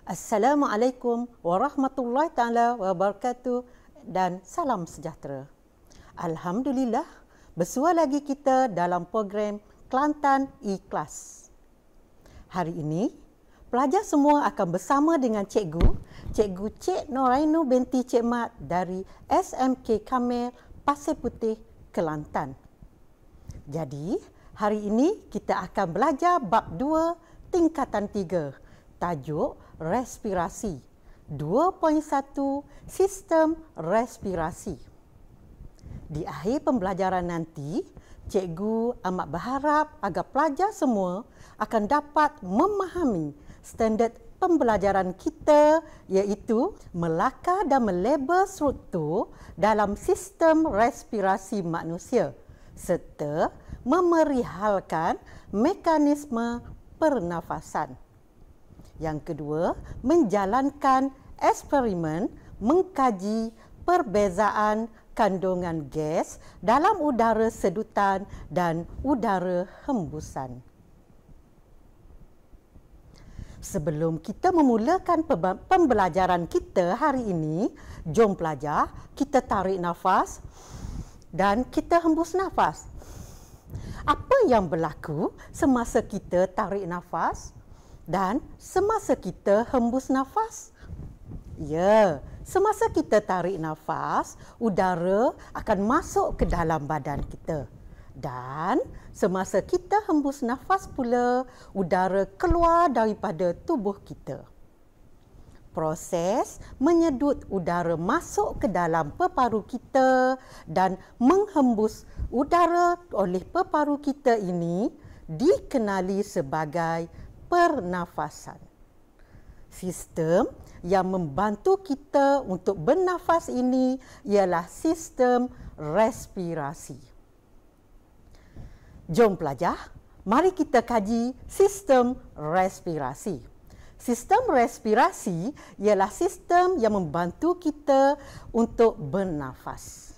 Assalamualaikum warahmatullahi taala wabarakatuh dan salam sejahtera. Alhamdulillah, bersua lagi kita dalam program Kelantan Ikhlas. Hari ini, pelajar semua akan bersama dengan Cikgu Cik Norainu binti Cik Mat dari SMK Kamil Pasir Putih, Kelantan. Jadi, hari ini kita akan belajar bab 2 tingkatan 3, tajuk respirasi. 2.1 Sistem respirasi. Di akhir pembelajaran nanti, cikgu amat berharap agar pelajar semua akan dapat memahami standard pembelajaran kita, iaitu melakar dan melabel struktur dalam sistem respirasi manusia serta memerihalkan mekanisme pernafasan. Yang kedua, menjalankan eksperimen mengkaji perbezaan kandungan gas dalam udara sedutan dan udara hembusan. Sebelum kita memulakan pembelajaran kita hari ini, jom pelajar, kita tarik nafas dan kita hembus nafas. Apa yang berlaku semasa kita tarik nafas dan semasa kita hembus nafas? Ya, semasa kita tarik nafas, udara akan masuk ke dalam badan kita. Dan semasa kita hembus nafas pula, udara keluar daripada tubuh kita. Proses menyedut udara masuk ke dalam peparu kita dan menghembus udara oleh peparu kita ini dikenali sebagai pernafasan. Sistem yang membantu kita untuk bernafas ini ialah sistem respirasi. Jom pelajar, mari kita kaji sistem respirasi. Sistem respirasi ialah sistem yang membantu kita untuk bernafas.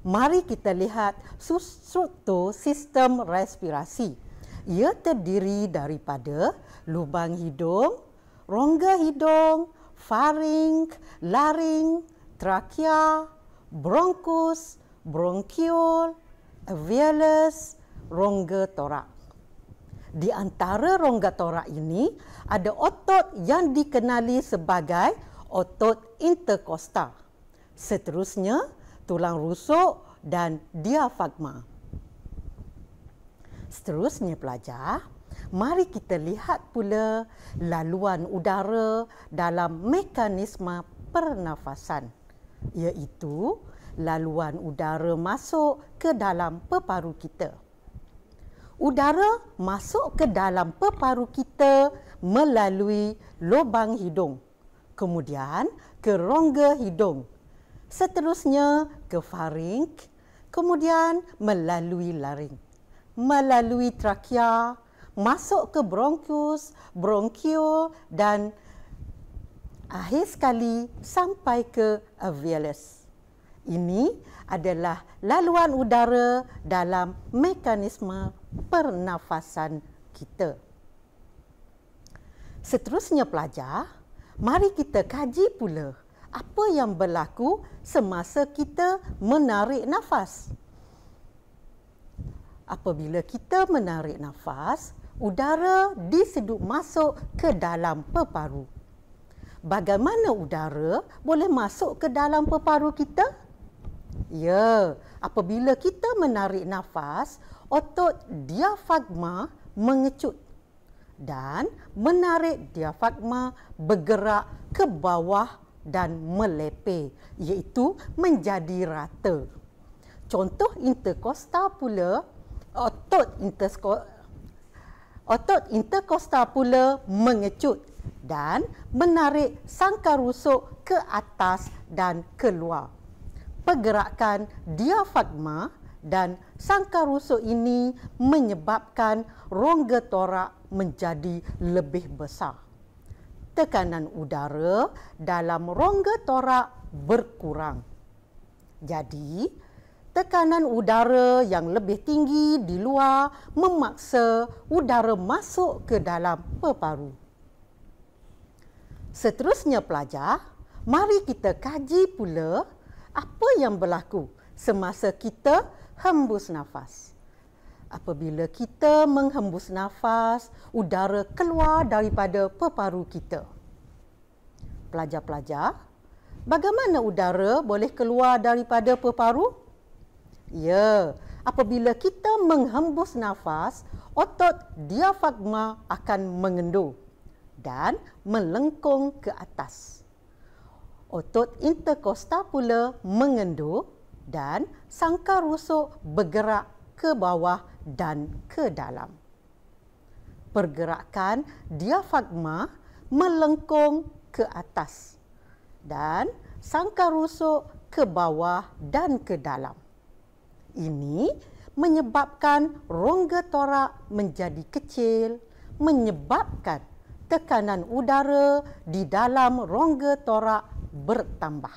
Mari kita lihat struktur sistem respirasi. Ia terdiri daripada lubang hidung, rongga hidung, faring, laring, trakea, bronkus, bronkiol, alveolus, rongga torak. Di antara rongga torak ini ada otot yang dikenali sebagai otot interkostal. Seterusnya, tulang rusuk dan diafragma. Seterusnya pelajar, mari kita lihat pula laluan udara dalam mekanisme pernafasan, iaitu laluan udara masuk ke dalam peparu kita. Udara masuk ke dalam peparu kita melalui lubang hidung, kemudian ke rongga hidung, seterusnya ke faring, kemudian melalui laring, melalui trakea, masuk ke bronkus, bronkiol dan akhir sekali sampai ke alveolus. Ini adalah laluan udara dalam mekanisme pernafasan kita. Seterusnya pelajar, mari kita kaji pula apa yang berlaku semasa kita menarik nafas. Apabila kita menarik nafas, udara disedut masuk ke dalam peparu. Bagaimana udara boleh masuk ke dalam peparu kita? Ya, apabila kita menarik nafas, otot diafragma mengecut dan menarik diafragma bergerak ke bawah dan melepeh, iaitu menjadi rata. Contoh interkostal pula, otot interkostal pula mengecut dan menarik sangkar rusuk ke atas dan keluar. Pergerakan diafragma dan sangkar rusuk ini menyebabkan rongga torak menjadi lebih besar. Tekanan udara dalam rongga torak berkurang. Jadi, tekanan udara yang lebih tinggi di luar memaksa udara masuk ke dalam peparu. Seterusnya pelajar, mari kita kaji pula apa yang berlaku semasa kita hembus nafas. Apabila kita menghembus nafas, udara keluar daripada peparu kita. Pelajar-pelajar, bagaimana udara boleh keluar daripada peparu? Ya, apabila kita menghembus nafas, otot diafragma akan mengendur dan melengkung ke atas. Otot interkostal pula mengendur dan sangkar rusuk bergerak ke bawah dan ke dalam. Pergerakan diafragma melengkung ke atas dan sangkar rusuk ke bawah dan ke dalam. Ini menyebabkan rongga torak menjadi kecil, menyebabkan tekanan udara di dalam rongga torak bertambah.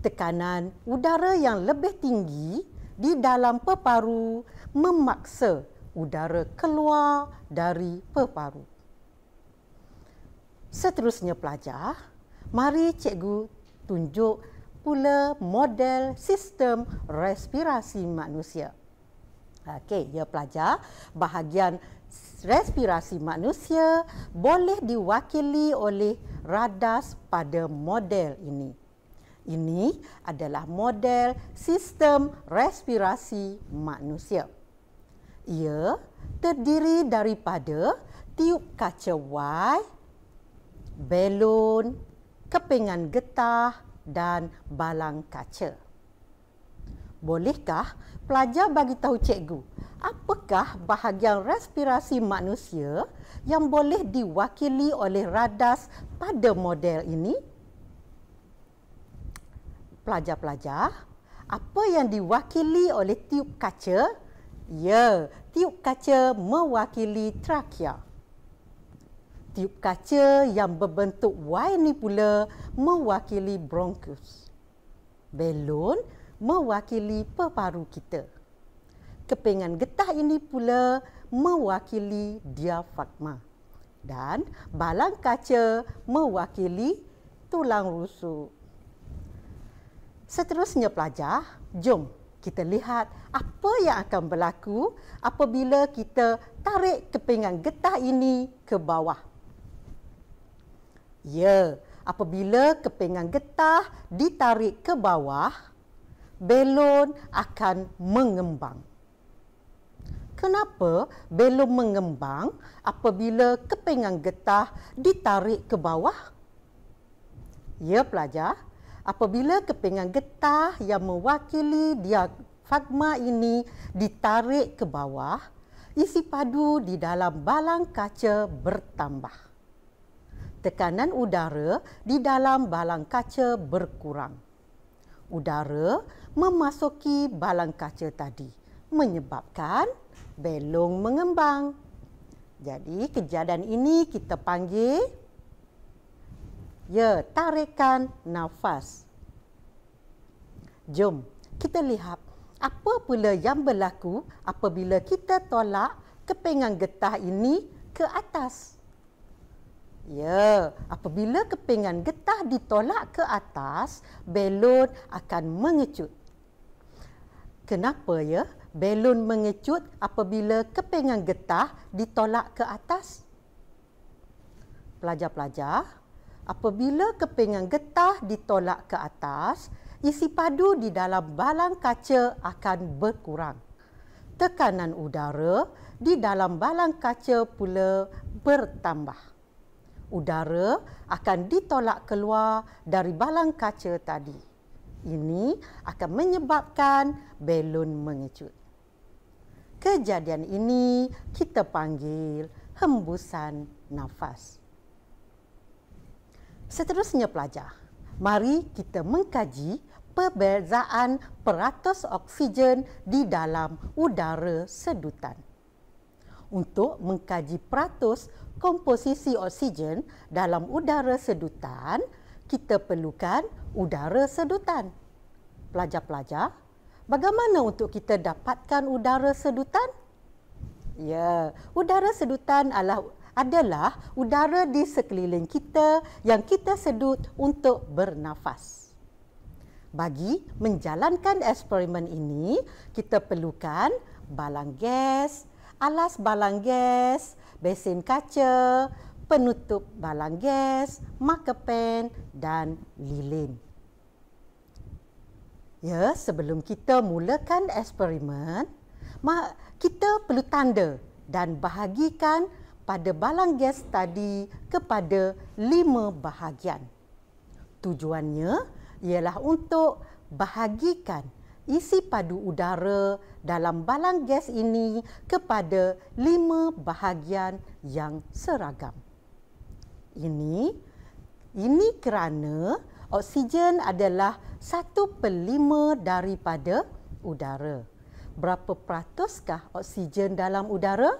Tekanan udara yang lebih tinggi di dalam peparu memaksa udara keluar dari peparu. Seterusnya pelajar, mari cikgu tunjuk pula model sistem respirasi manusia. Okey, ya pelajar, bahagian respirasi manusia boleh diwakili oleh radas pada model ini. Ini adalah model sistem respirasi manusia. Ia terdiri daripada tiub kaca Y, belon, kepingan getah dan balang kaca. Bolehkah pelajar bagi tahu cikgu, apakah bahagian respirasi manusia yang boleh diwakili oleh radas pada model ini? Pelajar-pelajar, apa yang diwakili oleh tiub kaca? Ya, tiub kaca mewakili trakea. Tiub kaca yang berbentuk Y ini pula mewakili bronkus. Belon mewakili peparu kita. Kepingan getah ini pula mewakili diafragma. Dan balang kaca mewakili tulang rusuk. Seterusnya pelajar, jom kita lihat apa yang akan berlaku apabila kita tarik kepingan getah ini ke bawah. Ya, apabila kepingan getah ditarik ke bawah, belon akan mengembang. Kenapa belon mengembang apabila kepingan getah ditarik ke bawah? Ya pelajar, apabila kepingan getah yang mewakili diafragma ini ditarik ke bawah, isi padu di dalam balang kaca bertambah. Tekanan udara di dalam balang kaca berkurang. Udara memasuki balang kaca tadi, menyebabkan belon mengembang. Jadi kejadian ini kita panggil tarikan nafas. Jom kita lihat apa pula yang berlaku apabila kita tolak kepingan getah ini ke atas. Ya, apabila kepingan getah ditolak ke atas, belon akan mengecut. Kenapa ya belon mengecut apabila kepingan getah ditolak ke atas? Pelajar-pelajar, apabila kepingan getah ditolak ke atas, isi padu di dalam balang kaca akan berkurang. Tekanan udara di dalam balang kaca pula bertambah. Udara akan ditolak keluar dari balang kaca tadi. Ini akan menyebabkan belon mengecut. Kejadian ini kita panggil hembusan nafas. Seterusnya pelajar, mari kita mengkaji perbezaan peratus oksigen di dalam udara sedutan. Untuk mengkaji peratus komposisi oksigen dalam udara sedutan, kita perlukan udara sedutan. Pelajar-pelajar, bagaimana untuk kita dapatkan udara sedutan? Ya, udara sedutan adalah udara di sekeliling kita yang kita sedut untuk bernafas. Bagi menjalankan eksperimen ini, kita perlukan balang gas, alas balang gas, besen kaca, penutup balang gas, marker pen dan lilin. Ya, sebelum kita mulakan eksperimen, kita perlu tanda dan bahagikan pada balang gas tadi kepada 5 bahagian. Tujuannya ialah untuk bahagikan isi padu udara dalam balang gas ini kepada 5 bahagian yang seragam. Ini kerana oksigen adalah 1/5 daripada udara. Berapa peratuskah oksigen dalam udara?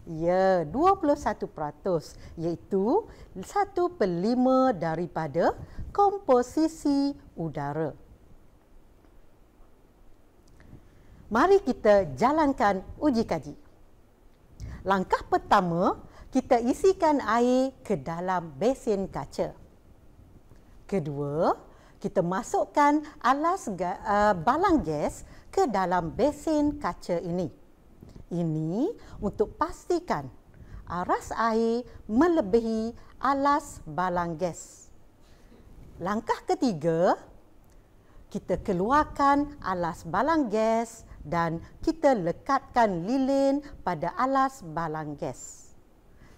Ya, 21%, iaitu 1/5 daripada komposisi udara. Mari kita jalankan uji kaji. Langkah pertama, kita isikan air ke dalam besen kaca. Kedua, kita masukkan alas balang gas ke dalam besen kaca ini. Ini untuk pastikan aras air melebihi alas balang gas. Langkah ketiga, kita keluarkan alas balang gas dan kita lekatkan lilin pada alas balang gas.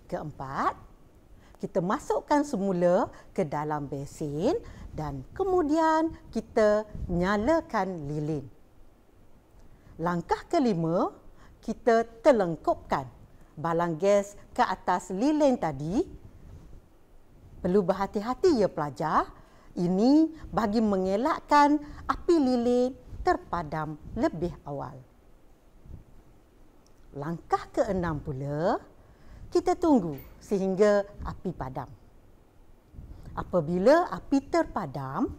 Keempat, kita masukkan semula ke dalam besen dan kemudian kita nyalakan lilin. Langkah kelima, kita telengkupkan balang gas ke atas lilin tadi. Perlu berhati-hati ya pelajar. Ini bagi mengelakkan api lilin terpadam lebih awal. Langkah keenam pula, kita tunggu sehingga api padam. Apabila api terpadam,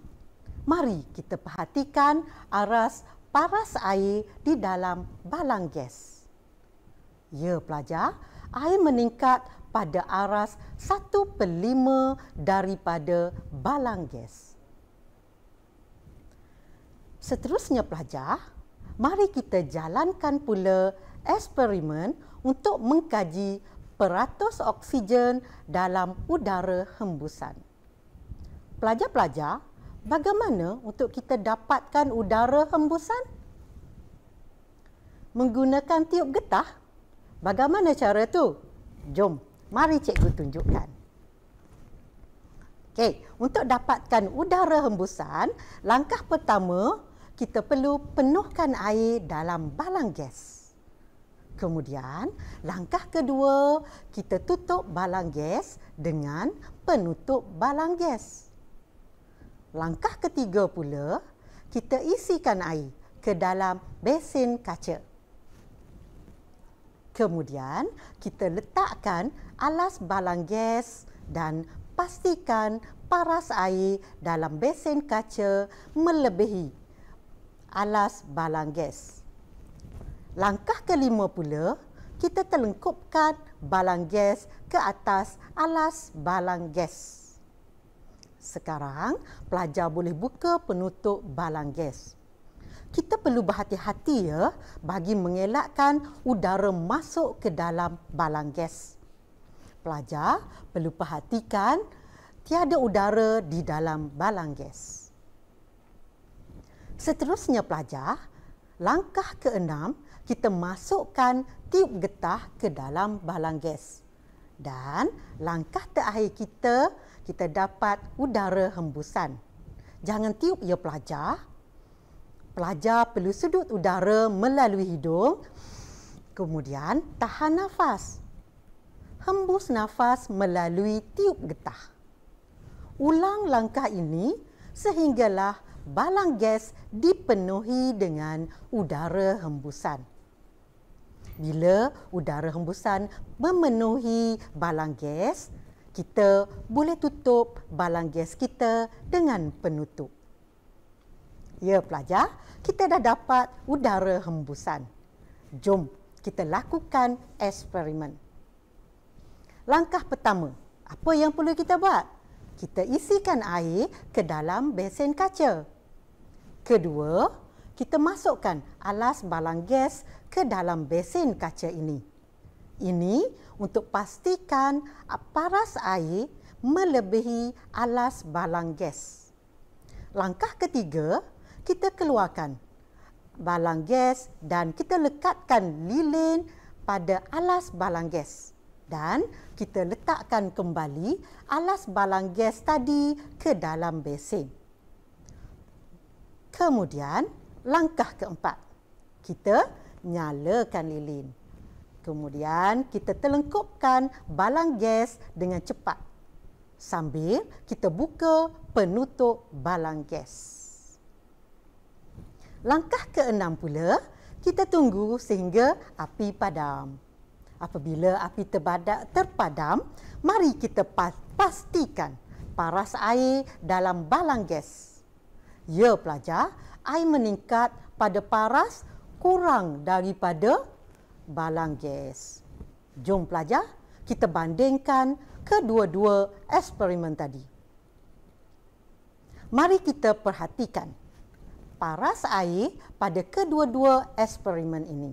mari kita perhatikan aras paras air di dalam balang gas. Ya pelajar, air meningkat pada aras 1/5 daripada balang gas. Seterusnya pelajar, mari kita jalankan pula eksperimen untuk mengkaji peratus oksigen dalam udara hembusan. Pelajar-pelajar, bagaimana untuk kita dapatkan udara hembusan? Menggunakan tiup getah? Bagaimana cara tu? Jom, mari cikgu tunjukkan. Okey, untuk dapatkan udara hembusan, langkah pertama, kita perlu penuhkan air dalam balang gas. Kemudian, langkah kedua, kita tutup balang gas dengan penutup balang gas. Langkah ketiga pula, kita isikan air ke dalam besen kaca. Kemudian, kita letakkan alas balang gas dan pastikan paras air dalam besen kaca melebihi alas balang gas. Langkah kelima pula, kita telengkupkan balang gas ke atas alas balang gas. Sekarang, pelajar boleh buka penutup balang gas. Kita perlu berhati-hati ya bagi mengelakkan udara masuk ke dalam balang gas. Pelajar perlu perhatikan tiada udara di dalam balang gas. Seterusnya pelajar, langkah keenam, kita masukkan tiup getah ke dalam balang gas. Dan langkah terakhir kita dapat udara hembusan. Jangan tiup ya pelajar. Pelajar perlu sedut udara melalui hidung. Kemudian tahan nafas. Hembus nafas melalui tiup getah. Ulang langkah ini sehinggalah balang gas dipenuhi dengan udara hembusan. Bila udara hembusan memenuhi balang gas, kita boleh tutup balang gas kita dengan penutup. Ya pelajar, kita dah dapat udara hembusan. Jom kita lakukan eksperimen. Langkah pertama, apa yang perlu kita buat? Kita isikan air ke dalam besen kaca. Kedua, kita masukkan alas balang gas ke dalam besen kaca ini. Ini untuk pastikan paras air melebihi alas balang gas. Langkah ketiga, kita keluarkan balang gas dan kita lekatkan lilin pada alas balang gas. Dan kita letakkan kembali alas balang gas tadi ke dalam besen. Kemudian, langkah keempat, kita nyalakan lilin. Kemudian, kita telengkupkan balang gas dengan cepat sambil kita buka penutup balang gas. Langkah keenam pula, kita tunggu sehingga api padam. Apabila api terpadam, mari kita pastikan paras air dalam balang gas. Ya pelajar, air meningkat pada paras kurang daripada balang gas. Jom pelajar, kita bandingkan kedua-dua eksperimen tadi. Mari kita perhatikan paras air pada kedua-dua eksperimen ini.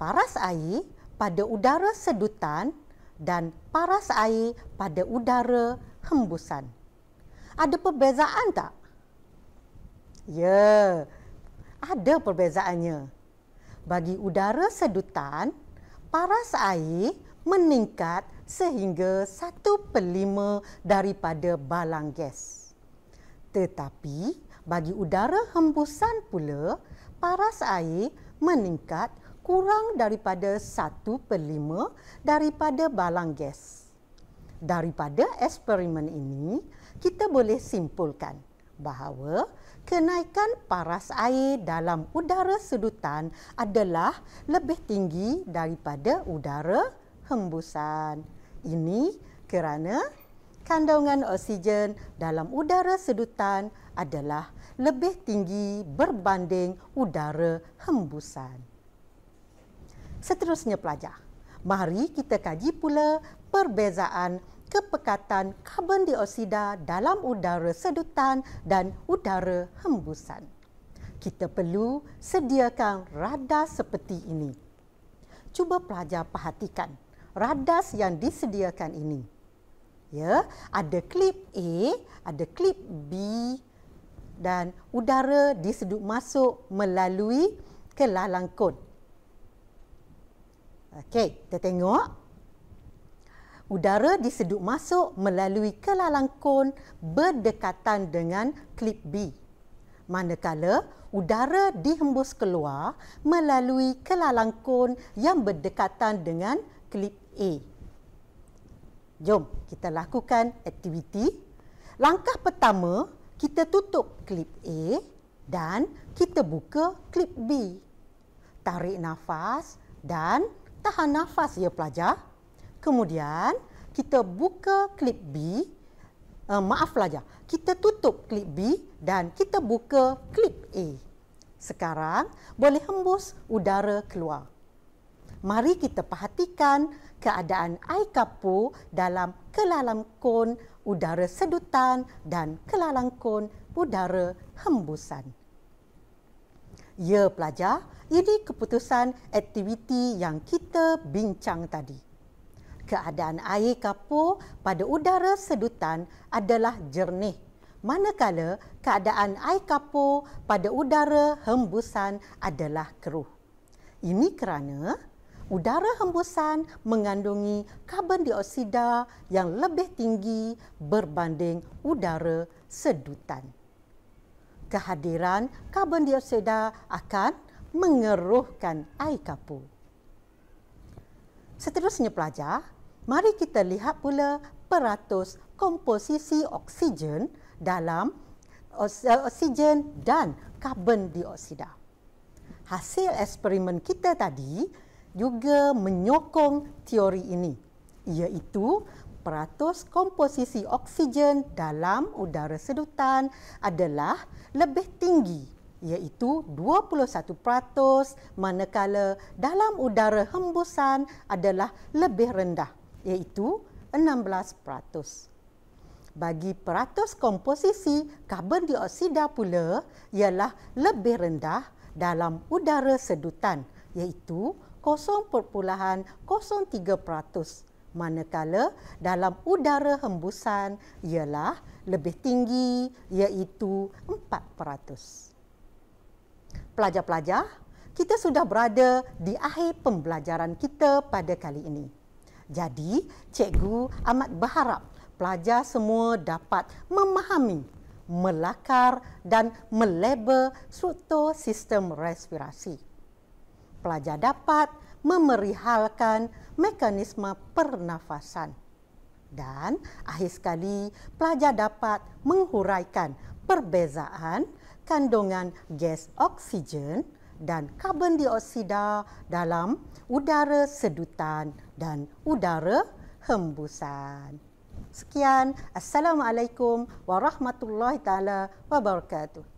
Paras air pada udara sedutan dan paras air pada udara hembusan. Ada perbezaan tak? Ya, ada perbezaannya. Bagi udara sedutan, paras air meningkat sehingga 1/5 daripada balang gas. Tetapi bagi udara hembusan pula, paras air meningkat kurang daripada 1/5 daripada balang gas. Daripada eksperimen ini, kita boleh simpulkan bahawa kenaikan paras air dalam udara sedutan adalah lebih tinggi daripada udara hembusan. Ini kerana kandungan oksigen dalam udara sedutan adalah lebih tinggi berbanding udara hembusan. Seterusnya pelajar, mari kita kaji pula perbezaan kepekatan karbon dioksida dalam udara sedutan dan udara hembusan. Kita perlu sediakan radas seperti ini. Cuba pelajar perhatikan radas yang disediakan ini. Ya, ada klip A, ada klip B dan udara disedut masuk melalui kelalang kon. Okey, kita tengok. Udara disedut masuk melalui kelalang kon berdekatan dengan klip B. Manakala udara dihembus keluar melalui kelalang kon yang berdekatan dengan klip A. Jom kita lakukan aktiviti. Langkah pertama, kita tutup klip A dan kita buka klip B. Tarik nafas dan tahan nafas ya pelajar. Kemudian kita buka klip B. Maaf pelajar, kita tutup klip B dan kita buka klip A. Sekarang boleh hembus udara keluar. Mari kita perhatikan keadaan air kapur dalam kelalang kon udara sedutan dan kelalang kon udara hembusan. Ya pelajar, ini keputusan aktiviti yang kita bincang tadi. Keadaan air kapur pada udara sedutan adalah jernih, manakala keadaan air kapur pada udara hembusan adalah keruh. Ini kerana udara hembusan mengandungi karbon dioksida yang lebih tinggi berbanding udara sedutan. Kehadiran karbon dioksida akan mengeruhkan air kapur. Seterusnya pelajar, mari kita lihat pula peratus komposisi oksigen dalam oksigen dan karbon dioksida. Hasil eksperimen kita tadi juga menyokong teori ini, iaitu peratus komposisi oksigen dalam udara sedutan adalah lebih tinggi, iaitu 21%, manakala dalam udara hembusan adalah lebih rendah, iaitu 16%. Bagi peratus komposisi karbon dioksida pula ialah lebih rendah dalam udara sedutan iaitu 0.03%, manakala dalam udara hembusan ialah lebih tinggi iaitu 4%. Pelajar-pelajar, kita sudah berada di akhir pembelajaran kita pada kali ini. Jadi, cikgu amat berharap pelajar semua dapat memahami, melakar dan melabel struktur sistem respirasi. Pelajar dapat memerihalkan mekanisme pernafasan. Dan akhir sekali, pelajar dapat menghuraikan perbezaan kandungan gas oksigen dan karbon dioksida dalam udara sedutan dan udara hembusan. Sekian, Assalamualaikum warahmatullahi taala wabarakatuh.